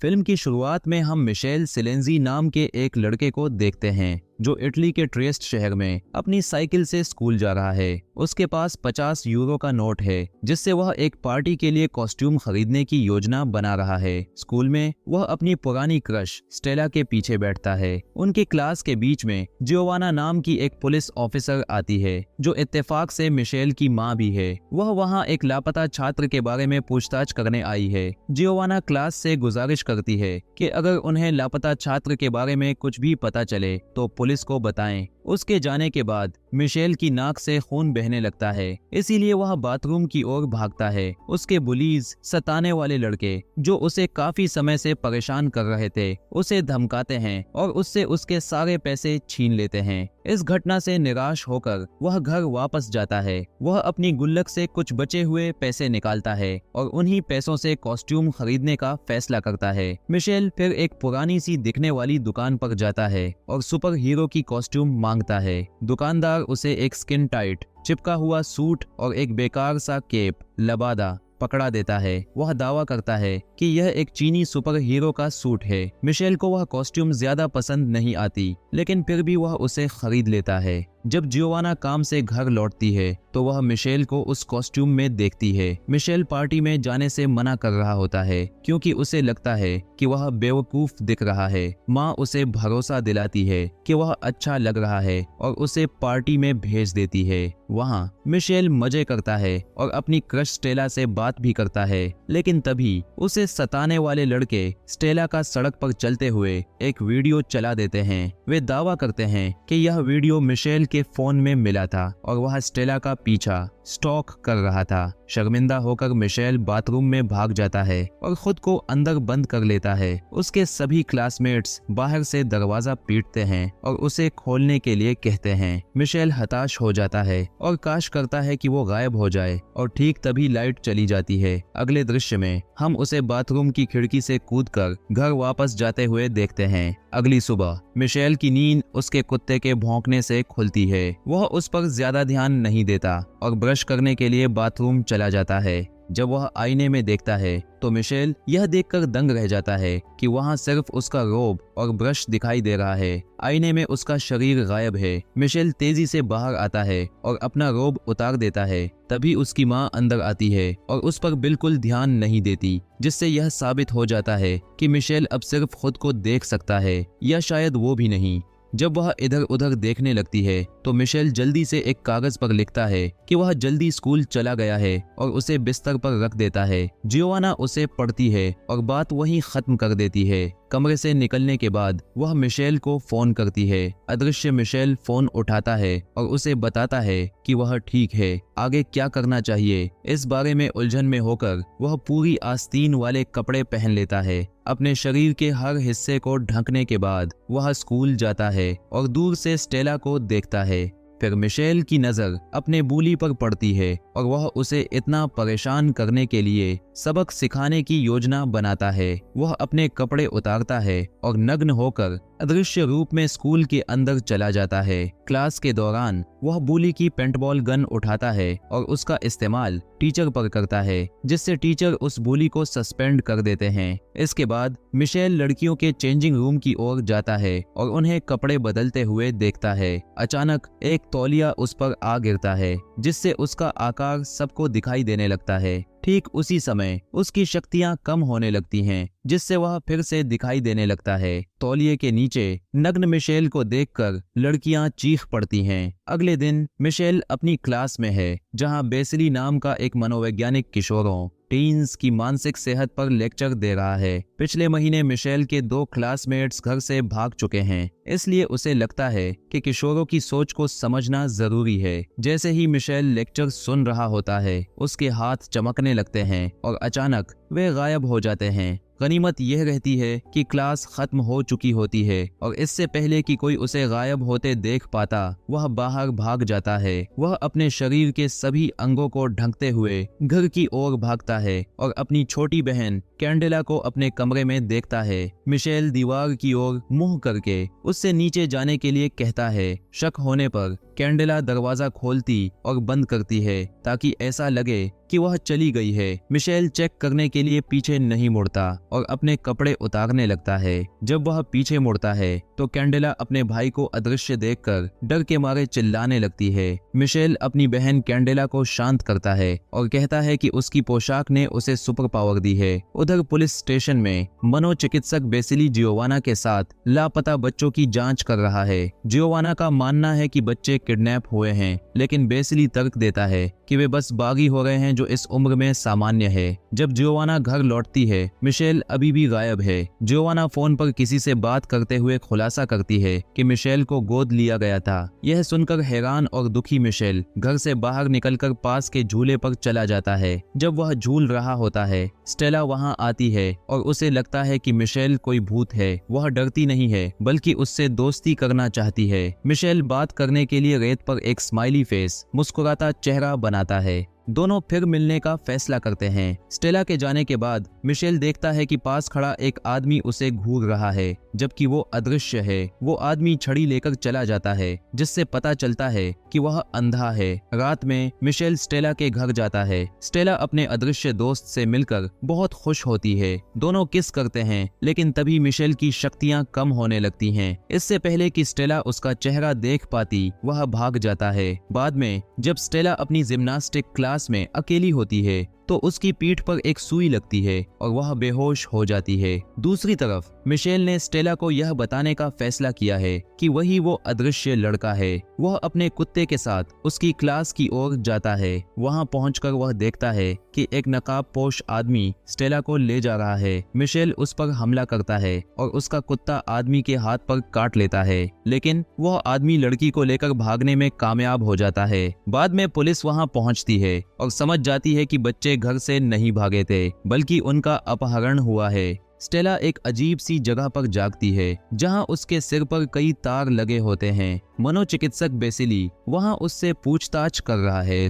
Film की शुरुआत में हम मिशेल सिलेंजी नाम के एक लड़के को देखते हैं जो इटली के ट्रिएस्ट शहर में अपनी साइकिल से स्कूल जा रहा है। उसके पास 50 यूरो का नोट है जिससे वह एक पार्टी के लिए कॉस्ट्यूम खरीदने की योजना बना रहा है। स्कूल में वह अपनी पुरानी क्रश स्टेला के पीछे बैठता है। उनकी क्लास के बीच में जियोवाना नाम की एक पुलिस ऑफिसर आती है जो इत्तेफाक से मिशेल की माँ भी है। वह वहाँ एक लापता छात्र के बारे में पूछताछ करने आई है। जियोवाना क्लास से गुजारिश करती है कि अगर उन्हें लापता छात्र के बारे में कुछ भी पता चले तो पुलिस को बताएं। उसके जाने के बाद मिशेल की नाक से खून बहने लगता है, इसीलिए वह बाथरूम की ओर भागता है। उसके बुलीज सताने वाले लड़के जो उसे काफी समय से परेशान कर रहे थे उसे धमकाते हैं और उससे उसके सारे पैसे छीन लेते हैं। इस घटना से निराश होकर वह घर वापस जाता है। वह अपनी गुल्लक से कुछ बचे हुए पैसे निकालता है और उन्हीं पैसों से कॉस्ट्यूम खरीदने का फैसला करता है। मिशेल फिर एक पुरानी सी दिखने वाली दुकान पर जाता है और सुपर हीरो की कॉस्ट्यूम मांगता है। दुकानदार उसे एक स्किन टाइट चिपका हुआ सूट और एक बेकार सा केप लबादा पकड़ा देता है। वह दावा करता है कि यह एक चीनी सुपर हीरो का सूट है। मिशेल को वह कॉस्ट्यूम ज्यादा पसंद नहीं आती, लेकिन फिर भी वह उसे खरीद लेता है। जब जियोवाना काम से घर लौटती है तो वह मिशेल को उस कॉस्ट्यूम में देखती है। मिशेल पार्टी में जाने से मना कर रहा होता है क्योंकि उसे लगता है कि वह बेवकूफ दिख रहा है। माँ उसे भरोसा दिलाती है कि वह अच्छा लग रहा है और उसे पार्टी में भेज देती है। वहाँ मिशेल मजे करता है और अपनी क्रश स्टेला से बात भी करता है, लेकिन तभी उसे सताने वाले लड़के स्टेला का सड़क पर चलते हुए एक वीडियो चला देते हैं। वे दावा करते हैं कि यह वीडियो मिशेल के फोन में मिला था और वह स्टेला का पीछा स्टॉक कर रहा था। शर्मिंदा होकर मिशेल बाथरूम में भाग जाता है और खुद को अंदर बंद कर लेता है। उसके सभी क्लासमेट्स बाहर से दरवाजा पीटते हैं और उसे खोलने के लिए कहते हैं। मिशेल हताश हो जाता है और काश करता है कि वो गायब हो जाए और ठीक तभी लाइट चली जाती है। अगले दृश्य में हम उसे बाथरूम की खिड़की से कूदकर घर वापस जाते हुए देखते हैं। अगली सुबह मिशेल की नींद उसके कुत्ते के भौंकने से खुलती है। वह उस पर ज्यादा ध्यान नहीं देता और ब्रश करने के लिए बाथरूम चला जाता है। जब वह आईने में देखता है तो मिशेल यह देखकर दंग रह जाता है कि वहां सिर्फ उसका रोब और ब्रश दिखाई दे रहा है। आईने में उसका शरीर गायब है। मिशेल तेजी से बाहर आता है और अपना रोब उतार देता है। तभी उसकी माँ अंदर आती है और उस पर बिल्कुल ध्यान नहीं देती, जिससे यह साबित हो जाता है कि मिशेल अब सिर्फ खुद को देख सकता है, या शायद वो भी नहीं। जब वह इधर उधर देखने लगती है तो मिशेल जल्दी से एक कागज पर लिखता है कि वह जल्दी स्कूल चला गया है और उसे बिस्तर पर रख देता है। जियोवाना उसे पढ़ती है और बात वहीं खत्म कर देती है। कमरे से निकलने के बाद वह मिशेल को फोन करती है। अदृश्य मिशेल फोन उठाता है और उसे बताता है कि वह ठीक है। आगे क्या करना चाहिए इस बारे में उलझन में होकर वह पूरी आस्तीन वाले कपड़े पहन लेता है। अपने शरीर के हर हिस्से को ढकने के बाद वह स्कूल जाता है और दूर से स्टेला को देखता है। फिर मिशेल की नजर अपने बूली पर पड़ती है और वह उसे इतना परेशान करने के लिए सबक सिखाने की योजना बनाता है। वह अपने कपड़े उतारता है और नग्न होकर अदृश्य रूप में स्कूल के अंदर चला जाता है। क्लास के दौरान वह बूली की पेंटबॉल गन उठाता है और उसका इस्तेमाल टीचर पर करता है, जिससे टीचर उस बूली को सस्पेंड कर देते हैं। इसके बाद मिशेल लड़कियों के चेंजिंग रूम की ओर जाता है और उन्हें कपड़े बदलते हुए देखता है। अचानक एक तौलिया उस पर आ गिरता है, जिससे उसका आकार सबको दिखाई देने लगता है। ठीक उसी समय उसकी शक्तियां कम होने लगती हैं, जिससे वह फिर से दिखाई देने लगता है। तौलिए के नीचे नग्न मिशेल को देखकर लड़कियां चीख पड़ती हैं। अगले दिन मिशेल अपनी क्लास में है, जहां बेसिली नाम का एक मनोवैज्ञानिक किशोरों टीन्स की मानसिक सेहत पर लेक्चर दे रहा है। पिछले महीने मिशेल के 2 क्लासमेट्स घर से भाग चुके हैं, इसलिए उसे लगता है कि किशोरों की सोच को समझना जरूरी है। जैसे ही मिशेल लेक्चर सुन रहा होता है, उसके हाथ चमकने लगते हैं और अचानक वे गायब हो जाते हैं। गनीमत यह रहती है कि क्लास खत्म हो चुकी होती है और इससे पहले कि कोई उसे गायब होते देख पाता, वह बाहर भाग जाता है। वह अपने शरीर के सभी अंगों को ढकते हुए घर की ओर भागता है और अपनी छोटी बहन कैंडेला को अपने कमरे में देखता है। मिशेल दीवार की ओर मुंह करके उससे नीचे जाने के लिए कहता है। शक होने पर कैंडेला दरवाजा खोलती और बंद करती है ताकि ऐसा लगे कि वह चली गई है। मिशेल चेक करने के लिए पीछे नहीं मुड़ता और अपने कपड़े उतारने लगता है। जब वह पीछे मुड़ता है तो कैंडेला अपने भाई को अदृश्य देखकर डर के मारे चिल्लाने लगती है। मिशेल अपनी बहन कैंडेला को शांत करता है और कहता है कि उसकी पोशाक ने उसे सुपर पावर दी है। उधर पुलिस स्टेशन में मनोचिकित्सक बेसिली जियोवाना के साथ लापता बच्चों की जांच कर रहा है। जियोवाना का मानना है कि बच्चे किडनैप हुए हैं, लेकिन बेसिली तर्क देता है कि वे बस बागी हो रहे हैं, जो इस उम्र में सामान्य है। जब जियोवाना घर लौटती है, मिशेल अभी भी गायब है। जियोवाना फोन पर किसी से बात करते हुए खुलासा करती है कि मिशेल को गोद लिया गया था। यह सुनकर हैरान और दुखी मिशेल घर से बाहर निकलकर पास के झूले पर चला जाता है। जब वह झूल रहा होता है, स्टेला वहां आती है और उसे लगता है कि मिशेल कोई भूत है। वह डरती नहीं है, बल्कि उससे दोस्ती करना चाहती है। मिशेल बात करने के लिए रेत पर एक स्माइली फेस, मुस्कुराता चेहरा बनाता है। दोनों फिर मिलने का फैसला करते हैं। स्टेला के जाने के बाद मिशेल देखता है कि पास खड़ा एक आदमी उसे घूर रहा है, जबकि वो अदृश्य है। वो आदमी छड़ी लेकर चला जाता है, जिससे पता चलता है कि वह अंधा है। रात में मिशेल स्टेला के घर जाता है। स्टेला अपने अदृश्य दोस्त से मिलकर बहुत खुश होती है। दोनों किस करते हैं, लेकिन तभी मिशेल की शक्तियां कम होने लगती हैं। इससे पहले कि स्टेला उसका चेहरा देख पाती, वह भाग जाता है। बाद में जब स्टेला अपनी जिम्नास्टिक क्लास में अकेली होती है तो उसकी पीठ पर एक सुई लगती है और वह बेहोश हो जाती है। दूसरी तरफ मिशेल ने स्टेला को यह बताने का फैसला किया है कि वही वो अदृश्य लड़का है। वह अपने कुत्ते के साथ उसकी क्लास की ओर जाता है। वहां पहुंचकर वह देखता है कि एक नकाबपोश आदमी स्टेला को ले जा रहा है। मिशेल उस पर हमला करता है और उसका कुत्ता आदमी के हाथ पर काट लेता है, लेकिन वह आदमी लड़की को लेकर भागने में कामयाब हो जाता है। बाद में पुलिस वहां पहुंचती है और समझ जाती है कि बच्चे घर से नहीं भागे थे, बल्कि उनका अपहरण हुआ है। स्टेला एक अजीब सी जगह पर जागती है, जहां उसके सिर पर कई तार लगे होते हैं। मनोचिकित्सक बेसिली वहां उससे पूछताछ कर रहा है।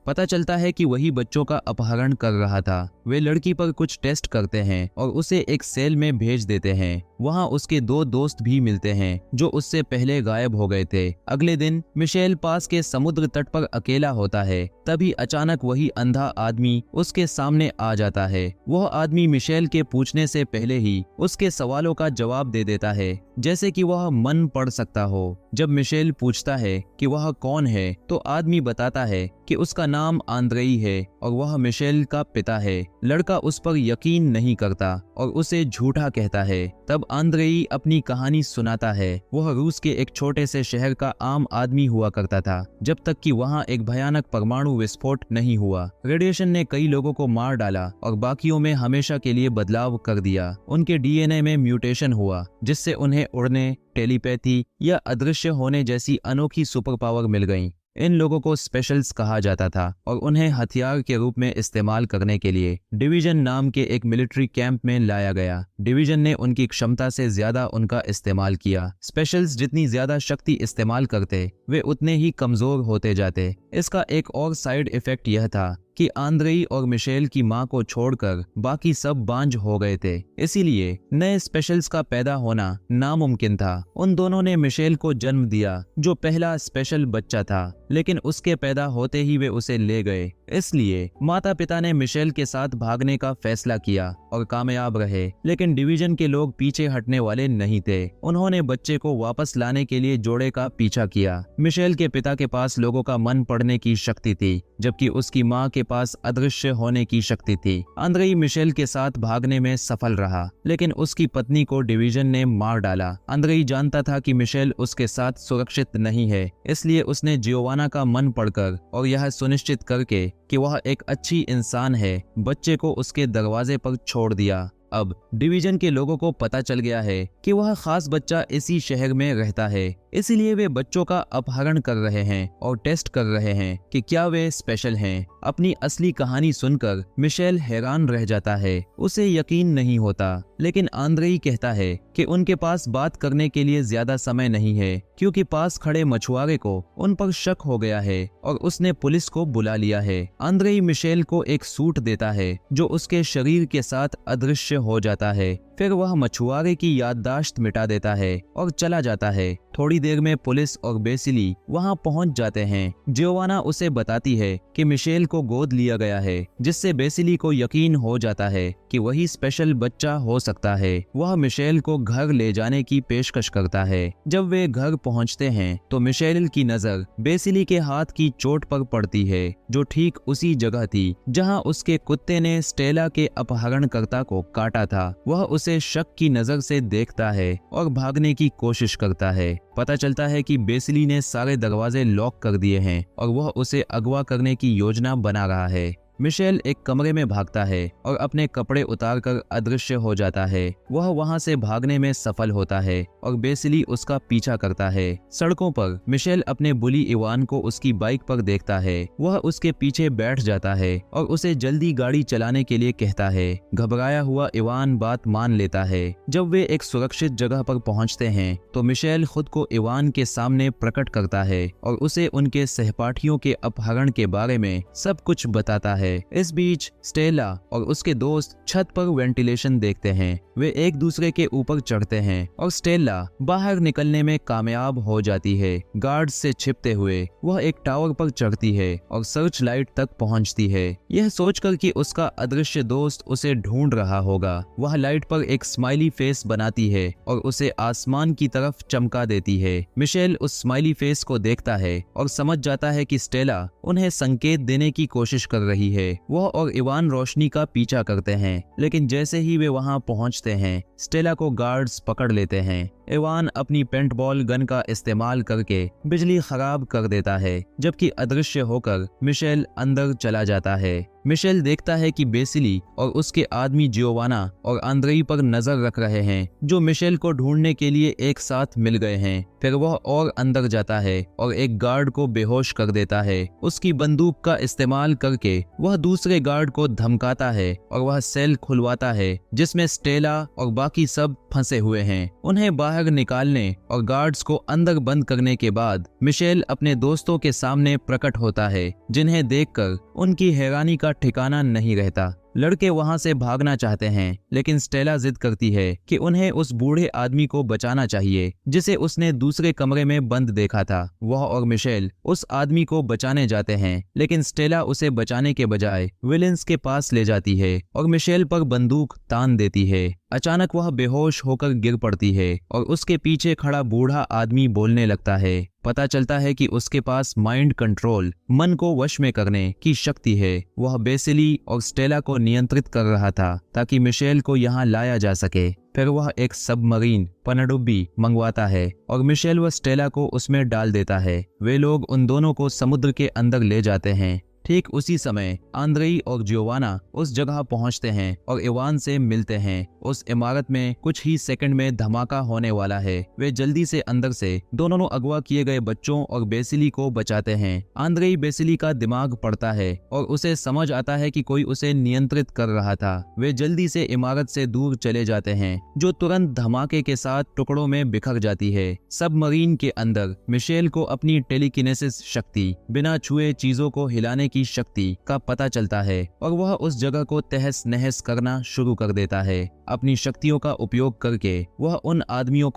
पता चलता है कि वही बच्चों का अपहरण कर रहा था। वे लड़की पर कुछ टेस्ट करते हैं और उसे एक सेल में भेज देते हैं। वहां उसके दो दोस्त भी मिलते हैं, जो उससे पहले गायब हो गए थे। अगले दिन मिशेल पास के समुद्र तट पर अकेला होता है। तभी अचानक वही अंधा आदमी उसके सामने आ जाता है। वह आदमी मिशेल के पूछने से पहले ही उसके सवालों का जवाब दे देता है, जैसे कि वह मन पढ़ सकता हो। जब मिशेल पूछता है कि वह कौन है, तो आदमी बताता है कि उसका नाम आंद्रेई है और वह मिशेल का पिता है। लड़का उस पर यकीन नहीं करता और उसे झूठा कहता है। तब आंद्रेई अपनी कहानी सुनाता है। वह रूस के एक छोटे से शहर का आम आदमी हुआ करता था, जब तक कि वहां एक भयानक परमाणु विस्फोट नहीं हुआ। रेडिएशन ने कई लोगों को मार डाला और बाकियों में हमेशा के लिए बदलाव कर दिया। उनके डीएनए में म्यूटेशन हुआ, जिससे उन्हें उड़ने, टेलीपैथी या अदृश्य होने जैसी अनोखी सुपर पावर मिल गई। इन लोगों को स्पेशल्स कहा जाता था और उन्हें हथियार के रूप में इस्तेमाल करने के लिए डिवीजन नाम के एक मिलिट्री कैंप में लाया गया। डिवीजन ने उनकी क्षमता से ज्यादा उनका इस्तेमाल किया। स्पेशल्स जितनी ज्यादा शक्ति इस्तेमाल करते, वे उतने ही कमजोर होते जाते। इसका एक और साइड इफेक्ट यह था कि आंद्रेई और मिशेल की मां को छोड़कर बाकी सब बांझ हो गए थे, इसीलिए नए स्पेशल्स का पैदा होना नामुमकिन था। उन दोनों ने मिशेल को जन्म दिया, जो पहला स्पेशल बच्चा था, लेकिन उसके पैदा होते ही वे उसे ले गए। इसलिए माता पिता ने मिशेल के साथ भागने का फैसला किया और कामयाब रहे, लेकिन डिवीजन के लोग पीछे हटने वाले नहीं थे। उन्होंने बच्चे को वापस लाने के लिए जोड़े का पीछा किया। मिशेल के पिता के पास लोगों का मन पढ़ने की शक्ति थी, जबकि उसकी मां के पास अदृश्य होने की शक्ति थी। आंद्रेई मिशेल के साथ भागने में सफल रहा, लेकिन उसकी पत्नी को डिवीजन ने मार डाला। आंद्रेई जानता था कि मिशेल उसके साथ सुरक्षित नहीं है, इसलिए उसने जियोवाना का मन पढ़कर और यह सुनिश्चित करके कि वह एक अच्छी इंसान है, बच्चे को उसके दरवाजे पर छोड़ दिया। अब डिवीजन के लोगों को पता चल गया है कि वह खास बच्चा इसी शहर में रहता है, इसीलिए वे बच्चों का अपहरण कर रहे हैं और टेस्ट कर रहे हैं कि क्या वे स्पेशल हैं। अपनी असली कहानी सुनकर मिशेल हैरान रह जाता है, उसे यकीन नहीं होता। लेकिन आंद्रेई कहता है कि उनके पास बात करने के लिए ज्यादा समय नहीं है, क्योंकि पास खड़े मछुआरे को उन पर शक हो गया है और उसने पुलिस को बुला लिया है। आंद्रेई मिशेल को एक सूट देता है जो उसके शरीर के साथ अदृश्य हो जाता है। फिर वह मछुआरे की याददाश्त मिटा देता है और चला जाता है। थोड़ी देर में पुलिस और बेसिली वहां पहुंच जाते हैं। जियोवाना उसे बताती है कि मिशेल को गोद लिया गया है, जिससे बेसिली को यकीन हो जाता है कि वही स्पेशल बच्चा हो सकता है। वह मिशेल को घर ले जाने की पेशकश करता है। जब वे घर पहुंचते हैं तो मिशेल की नजर बेसिली के हाथ की चोट पर पड़ती है, जो ठीक उसी जगह थी जहां उसके कुत्ते ने स्टेला के अपहरणकर्ता को काटा था। वह उसे शक की नजर से देखता है और भागने की कोशिश करता है। पता चलता है कि बेसिली ने सारे दरवाजे लॉक कर दिए हैं और वह उसे अगवा करने की योजना बना रहा है। मिशेल एक कमरे में भागता है और अपने कपड़े उतारकर अदृश्य हो जाता है। वह वहां से भागने में सफल होता है और बेसिली उसका पीछा करता है। सड़कों पर मिशेल अपने बुली इवान को उसकी बाइक पर देखता है। वह उसके पीछे बैठ जाता है और उसे जल्दी गाड़ी चलाने के लिए कहता है। घबराया हुआ इवान बात मान लेता है। जब वे एक सुरक्षित जगह पर पहुंचते हैं तो मिशेल खुद को इवान के सामने प्रकट करता है और उसे उनके सहपाठियों के अपहरण के बारे में सब कुछ बताता है। इस बीच स्टेला और उसके दोस्त छत पर वेंटिलेशन देखते हैं। वे एक दूसरे के ऊपर चढ़ते हैं और स्टेला बाहर निकलने में कामयाब हो जाती है। गार्ड्स से छिपते हुए वह एक टावर पर चढ़ती है और सर्च लाइट तक पहुंचती है, यह सोचकर कि उसका अदृश्य दोस्त उसे ढूंढ रहा होगा। वह लाइट पर एक स्माइली फेस बनाती है और उसे आसमान की तरफ चमका देती है। मिशेल उस स्माइली फेस को देखता है और समझ जाता है कि स्टेला उन्हें संकेत देने की कोशिश कर रही है। वह और इवान रोशनी का पीछा करते हैं, लेकिन जैसे ही वे वहां पहुंचते हैं स्टेला को गार्ड्स पकड़ लेते हैं। इवान अपनी पेंटबॉल गन का इस्तेमाल करके बिजली खराब कर देता है, जबकि अदृश्य होकर मिशेल अंदर चला जाता है। मिशेल देखता है कि बेसिली और उसके आदमी जियोवाना और आंद्रेई पर नजर रख रहे हैं, जो मिशेल को ढूंढने के लिए एक साथ मिल गए हैं। फिर वह और अंदर जाता है और एक गार्ड को बेहोश कर देता है। उसकी बंदूक का इस्तेमाल करके वह दूसरे गार्ड को धमकाता है और वह सेल खुलवाता है जिसमें स्टेला और बाकी सब फंसे हुए हैं। उन्हें बाहर निकालने और गार्ड्स को अंदर बंद करने के बाद मिशेल अपने दोस्तों के सामने प्रकट होता है, जिन्हें देखकर उनकी हैरानी का ठिकाना नहीं रहता। लड़के वहां से भागना चाहते हैं, लेकिन स्टेला जिद करती है कि उन्हें उस बूढ़े आदमी को बचाना चाहिए जिसे उसने दूसरे कमरे में बंद देखा था। वह और मिशेल उस आदमी को बचाने जाते हैं, लेकिन स्टेला उसे बचाने के बजाय विलियंस के पास ले जाती है और मिशेल पर बंदूक तान देती है। अचानक वह बेहोश होकर गिर पड़ती है और उसके पीछे खड़ा बूढ़ा आदमी बोलने लगता है। पता चलता है कि उसके पास माइंड कंट्रोल, मन को वश में करने की शक्ति है। वह बेसिली और स्टेला को नियंत्रित कर रहा था ताकि मिशेल को यहाँ लाया जा सके। फिर वह एक सबमरीन पनडुब्बी मंगवाता है और मिशेल व स्टेला को उसमें डाल देता है। वे लोग उन दोनों को समुद्र के अंदर ले जाते हैं। ठीक उसी समय आंद्रेई और जियोवाना उस जगह पहुंचते हैं और इवान से मिलते हैं। उस इमारत में कुछ ही सेकंड में धमाका होने वाला है। वे जल्दी से अंदर से दोनों अगवा किए गए बच्चों और बेसिली को बचाते हैं। आंद्रेई बेसिली का दिमाग पड़ता है और उसे समझ आता है कि कोई उसे नियंत्रित कर रहा था। वे जल्दी से इमारत से दूर चले जाते हैं, जो तुरंत धमाके के साथ टुकड़ों में बिखर जाती है। सबमरीन के अंदर मिशेल को अपनी टेलीकिनेसिस शक्ति, बिना छुए चीजों को हिलाने की शक्ति का पता चलता है और वह उस जगह को तहस नहस करना शुरू कर देता है। अपनी शक्तियों का उपयोग करके वह उन आदमियों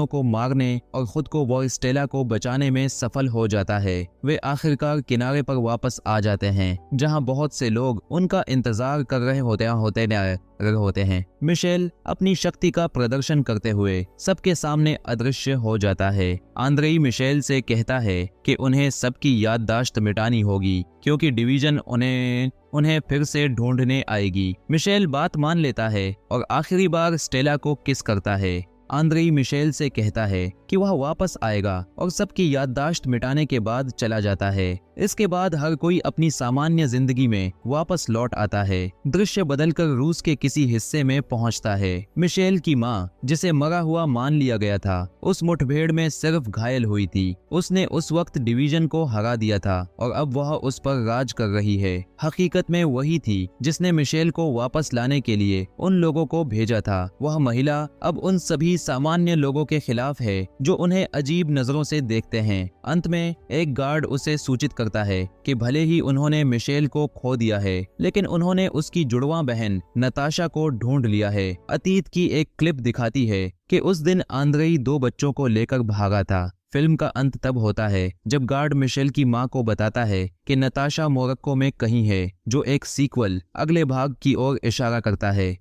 को मारने और खुद को व स्टेला को बचाने में सफल हो जाता है। वे आखिरकार किनारे पर वापस आ जाते हैं, जहां बहुत से लोग उनका इंतजार कर रहे होते हैं। मिशेल अपनी शक्ति का प्रदर्शन करते हुए सबके सामने अदृश्य हो जाता है। आंद्रेई मिशेल से कहता है कि उन्हें सबकी याददाश्त मिटानी होगी, क्योंकि डिवीजन उन्हें फिर से ढूंढने आएगी। मिशेल बात मान लेता है और आखिरी बार स्टेला को किस करता है। आंद्रेई मिशेल से कहता है कि वह वापस आएगा और सबकी याददाश्त मिटाने के बाद चला जाता है। इसके बाद हर कोई अपनी सामान्य जिंदगी में वापस लौट आता है। दृश्य बदलकर रूस के किसी हिस्से में पहुंचता है। मिशेल की माँ, जिसे मरा हुआ मान लिया गया था, उस मुठभेड़ में सिर्फ घायल हुई थी। उसने उस वक्त डिवीजन को हरा दिया था और अब वह उस पर राज कर रही है। हकीकत में वही थी जिसने मिशेल को वापस लाने के लिए उन लोगों को भेजा था। वह महिला अब उन सभी सामान्य लोगों के खिलाफ है जो उन्हें अजीब नजरों से देखते हैं। अंत में एक गार्ड उसे सूचित करता है कि भले ही उन्होंने मिशेल को खो दिया है, लेकिन उन्होंने उसकी जुड़वां बहन नताशा को ढूंढ लिया है। अतीत की एक क्लिप दिखाती है कि उस दिन आंद्रेई 2 बच्चों को लेकर भागा था। फिल्म का अंत तब होता है जब गार्ड मिशेल की मां को बताता है कि नताशा मोरक्को में कहीं है, जो एक सीक्वल अगले भाग की ओर इशारा करता है।